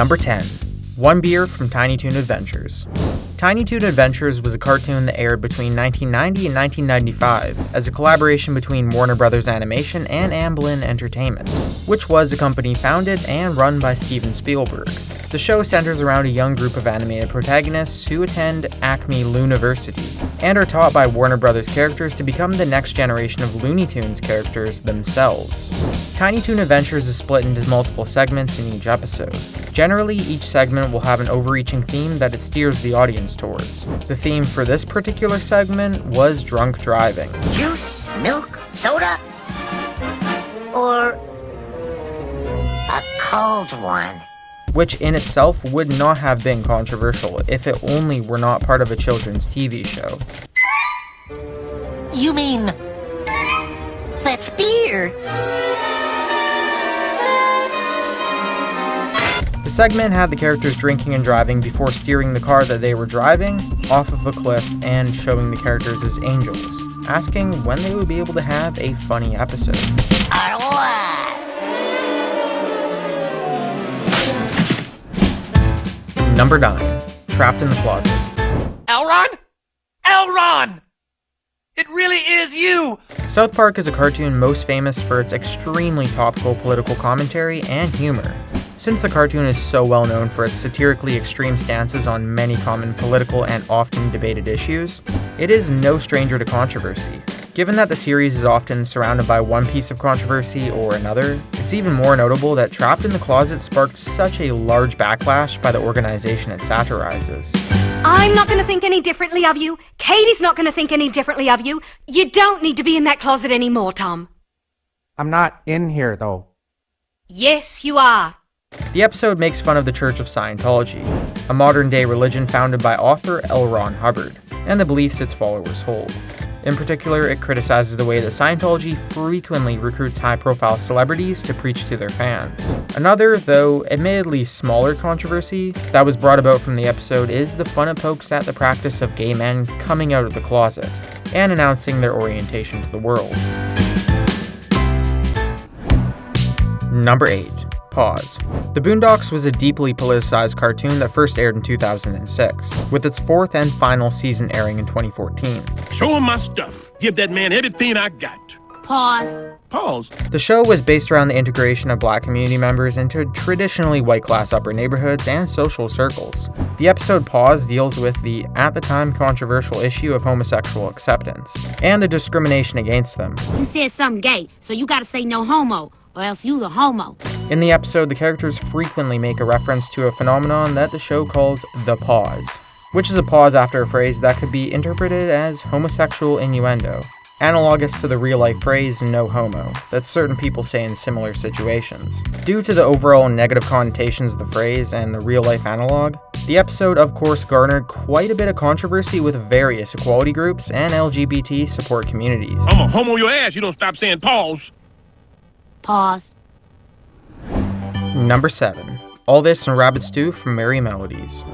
Number 10. One Beer from Tiny Toon Adventures. Tiny Toon Adventures was a cartoon that aired between 1990 and 1995 as a collaboration between Warner Bros. Animation and Amblin Entertainment, which was a company founded and run by Steven Spielberg. The show centers around a young group of animated protagonists who attend Acme Looniversity and are taught by Warner Bros. Characters to become the next generation of Looney Tunes characters themselves. Tiny Toon Adventures is split into multiple segments in each episode. Generally, each segment will have an overreaching theme that it steers the audience towards. The theme for this particular segment was drunk driving. Juice, milk, soda, or a cold one? Which in itself would not have been controversial if it only were not part of a children's TV show. You mean that's beer? The segment had the characters drinking and driving before steering the car that they were driving off of a cliff and showing the characters as angels, asking when they would be able to have a funny episode. Number 9. Trapped in the Closet. Elron? Elron! It really is you! South Park is a cartoon most famous for its extremely topical political commentary and humor. Since the cartoon is so well known for its satirically extreme stances on many common political and often debated issues, it is no stranger to controversy. Given that the series is often surrounded by one piece of controversy or another, it's even more notable that Trapped in the Closet sparked such a large backlash by the organization it satirizes. I'm not going to think any differently of you. Katie's not going to think any differently of you. You don't need to be in that closet anymore, Tom. I'm not in here, though. Yes, you are. The episode makes fun of the Church of Scientology, a modern-day religion founded by author L. Ron Hubbard, and the beliefs its followers hold. In particular, it criticizes the way that Scientology frequently recruits high-profile celebrities to preach to their fans. Another, though admittedly smaller controversy that was brought about from the episode is the fun it pokes at the practice of gay men coming out of the closet and announcing their orientation to the world. Number 8. Pause. The Boondocks was a deeply politicized cartoon that first aired in 2006, with its 4th and final season airing in 2014. Show him my stuff. Give that man everything I got. Pause. Pause. The show was based around the integration of black community members into traditionally white-class upper neighborhoods and social circles. The episode Pause deals with the, at the time, controversial issue of homosexual acceptance, and the discrimination against them. You said something gay, so you gotta say no homo, or else you the homo. In the episode, the characters frequently make a reference to a phenomenon that the show calls the pause, which is a pause after a phrase that could be interpreted as homosexual innuendo, analogous to the real-life phrase no homo that certain people say in similar situations. Due to the overall negative connotations of the phrase and the real-life analog, the episode of course garnered quite a bit of controversy with various equality groups and LGBT support communities. I'm a homo your ass. You don't stop saying pause. Pause. Number 7. All This and Rabbit Stew from MERRIE Melodies.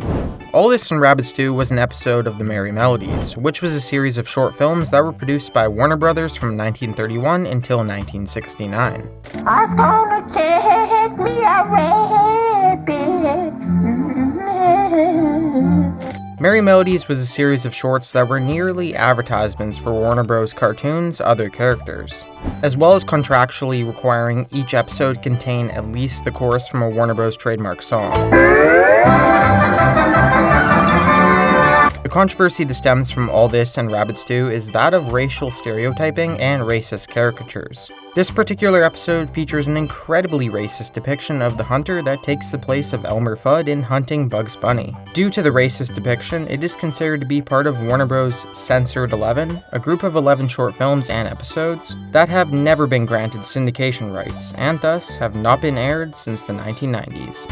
All This and Rabbit Stew was an episode of the MERRIE Melodies, which was a series of short films that were produced by Warner Bros. From 1931 until 1969. I was gonna take me a rabbit. MERRIE Melodies was a series of shorts that were nearly advertisements for Warner Bros. Cartoons' other characters, as well as contractually requiring each episode contain at least the chorus from a Warner Bros. Trademark song. The controversy that stems from All This and Rabbit Stew is that of racial stereotyping and racist caricatures. This particular episode features an incredibly racist depiction of the hunter that takes the place of Elmer Fudd in Hunting Bugs Bunny. Due to the racist depiction, it is considered to be part of Warner Bros. Censored 11, a group of 11 short films and episodes that have never been granted syndication rights, and thus have not been aired since the 1990s.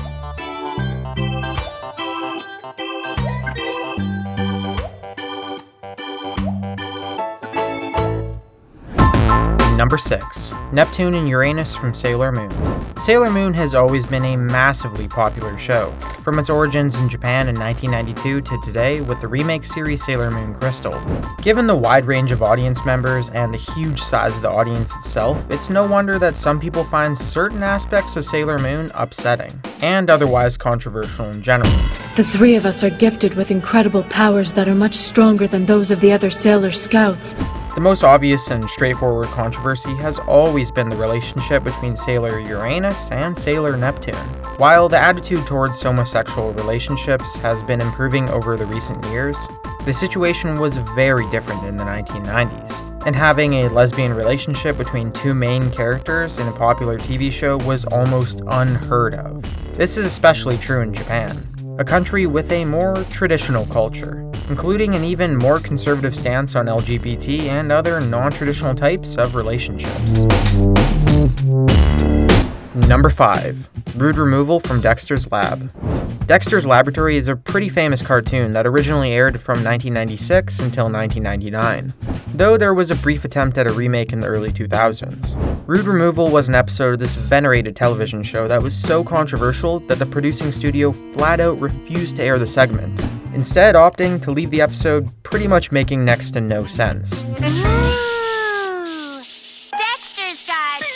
Number 6. Neptune and Uranus from Sailor Moon. Sailor Moon has always been a massively popular show, from its origins in Japan in 1992 to today with the remake series Sailor Moon Crystal. Given the wide range of audience members and the huge size of the audience itself, it's no wonder that some people find certain aspects of Sailor Moon upsetting, and otherwise controversial in general. The three of us are gifted with incredible powers that are much stronger than those of the other Sailor Scouts. The most obvious and straightforward controversy has always been the relationship between Sailor Uranus and Sailor Neptune. While the attitude towards homosexual relationships has been improving over the recent years, the situation was very different in the 1990s, and having a lesbian relationship between two main characters in a popular TV show was almost unheard of. This is especially true in Japan, a country with a more traditional culture, including an even more conservative stance on LGBT and other non-traditional types of relationships. Number 5. Rude Removal from Dexter's Lab. Dexter's Laboratory is a pretty famous cartoon that originally aired from 1996 until 1999, though there was a brief attempt at a remake in the early 2000s. Rude Removal was an episode of this venerated television show that was so controversial that the producing studio flat out refused to air the segment, instead opting to leave the episode pretty much making next to no sense. Dexter's got gas!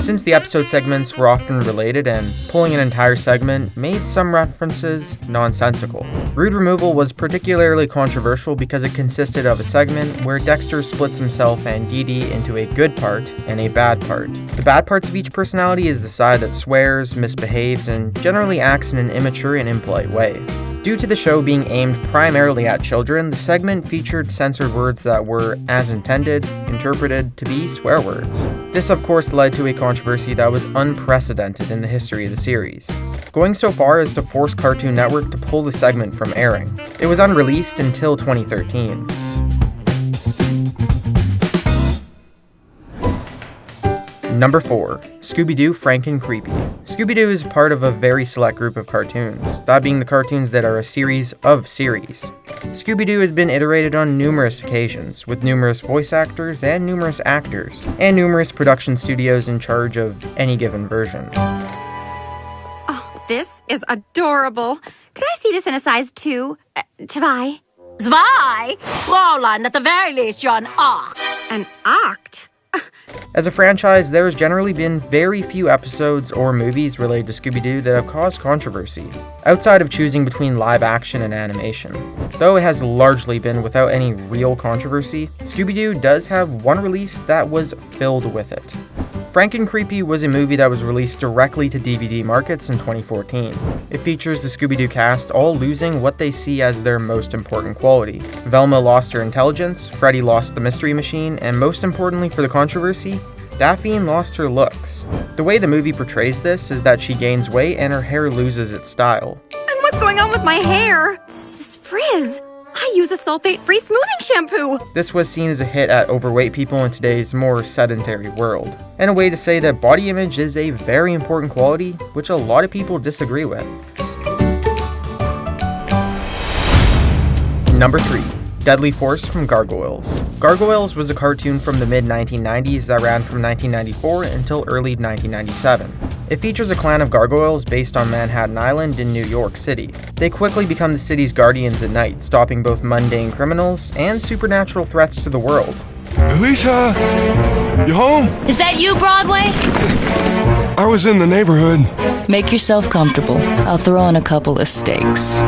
Since the episode segments were often related and pulling an entire segment made some references nonsensical. Rude Removal was particularly controversial because it consisted of a segment where Dexter splits himself and Dee Dee into a good part and a bad part. The bad parts of each personality is the side that swears, misbehaves, and generally acts in an immature and impolite way. Due to the show being aimed primarily at children, the segment featured censored words that were, as intended, interpreted to be swear words. This of course led to a controversy that was unprecedented in the history of the series, going so far as to force Cartoon Network to pull the segment from airing. It was unreleased until 2013. Number 4. Scooby-Doo, Frank and Creepy. Scooby-Doo is part of a very select group of cartoons, that being the cartoons that are a series of series. Scooby-Doo has been iterated on numerous occasions, with numerous voice actors and numerous actors, and numerous production studios in charge of any given version. Oh, this is adorable. Could I see this in a size 2? To buy? Zwei? Fräulein, at the very least, you're an ox. An act? As a franchise, there has generally been very few episodes or movies related to Scooby-Doo that have caused controversy, outside of choosing between live action and animation. Though it has largely been without any real controversy, Scooby-Doo does have one release that was filled with it. Frank and Creepy was a movie that was released directly to DVD markets in 2014. It features the Scooby-Doo cast all losing what they see as their most important quality. Velma lost her intelligence, Freddy lost the mystery machine, and most importantly for the controversy, Daphne lost her looks. The way the movie portrays this is that she gains weight and her hair loses its style. And what's going on with my hair? This frizz. I use a sulfate-free smoothing shampoo. This was seen as a hit at overweight people in today's more sedentary world, and a way to say that body image is a very important quality, which a lot of people disagree with. Number 3. Deadly Force from Gargoyles. Gargoyles was a cartoon from the mid-1990s that ran from 1994 until early 1997. It features a clan of gargoyles based on Manhattan Island in New York City. They quickly become the city's guardians at night, stopping both mundane criminals and supernatural threats to the world. Elisa, you home? Is that you, Broadway? I was in the neighborhood. Make yourself comfortable. I'll throw on a couple of steaks.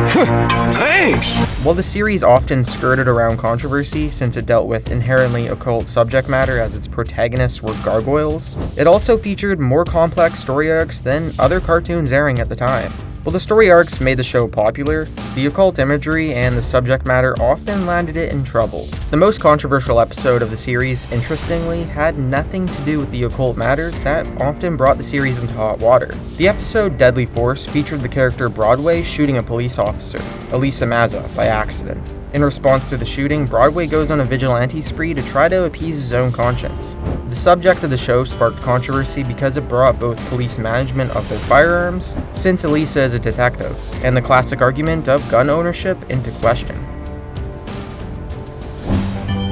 Thanks! While the series often skirted around controversy since it dealt with inherently occult subject matter as its protagonists were gargoyles, it also featured more complex story arcs than other cartoons airing at the time. While the story arcs made the show popular, the occult imagery and the subject matter often landed it in trouble. The most controversial episode of the series, interestingly, had nothing to do with the occult matter that often brought the series into hot water. The episode Deadly Force featured the character Broadway shooting a police officer, Elisa Mazza, by accident. In response to the shooting, Broadway goes on a vigilante spree to try to appease his own conscience. The subject of the show sparked controversy because it brought both police management of their firearms, since Elisa is a detective, and the classic argument of gun ownership into question.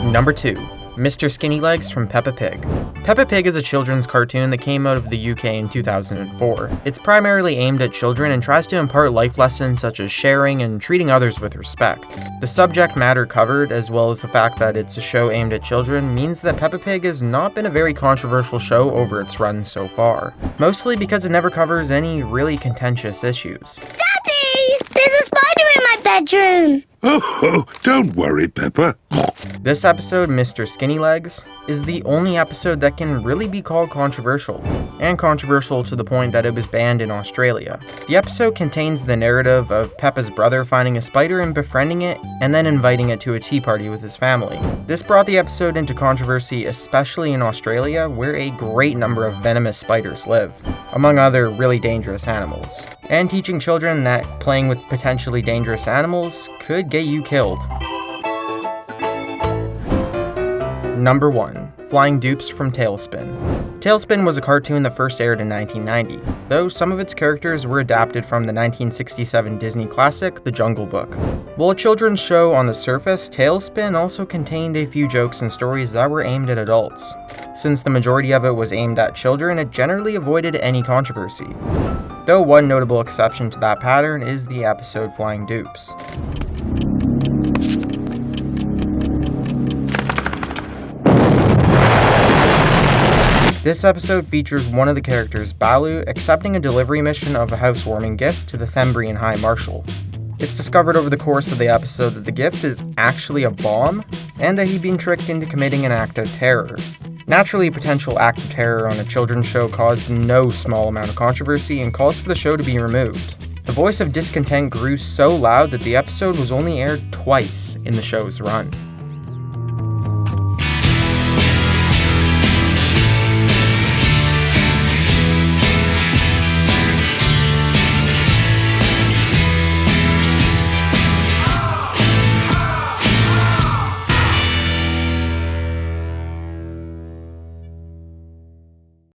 Number 2. Mr. Skinny Legs from Peppa Pig. Peppa Pig is a children's cartoon that came out of the UK in 2004. It's primarily aimed at children and tries to impart life lessons such as sharing and treating others with respect. The subject matter covered, as well as the fact that it's a show aimed at children, means that Peppa Pig has not been a very controversial show over its run so far, mostly because it never covers any really contentious issues. Daddy! There's a spider in my bedroom! Oh, don't worry, Peppa. This episode, Mr. Skinny Legs, is the only episode that can really be called controversial, and controversial to the point that it was banned in Australia. The episode contains the narrative of Peppa's brother finding a spider and befriending it, and then inviting it to a tea party with his family. This brought the episode into controversy, especially in Australia, where a great number of venomous spiders live, among other really dangerous animals, and teaching children that playing with potentially dangerous animals could get you killed. Number 1. Flying Dupes from TALESPIN. TALESPIN was a cartoon that first aired in 1990, though some of its characters were adapted from the 1967 Disney classic, The Jungle Book. While a children's show on the surface, TALESPIN also contained a few jokes and stories that were aimed at adults. Since the majority of it was aimed at children, it generally avoided any controversy. Though one notable exception to that pattern is the episode Flying Dupes. This episode features one of the characters, Baloo, accepting a delivery mission of a housewarming gift to the Thembrian High Marshal. It's discovered over the course of the episode that the gift is actually a bomb, and that he'd been tricked into committing an act of terror. Naturally, a potential act of terror on a children's show caused no small amount of controversy and calls for the show to be removed. The voice of discontent grew so loud that the episode was only aired twice in the show's run.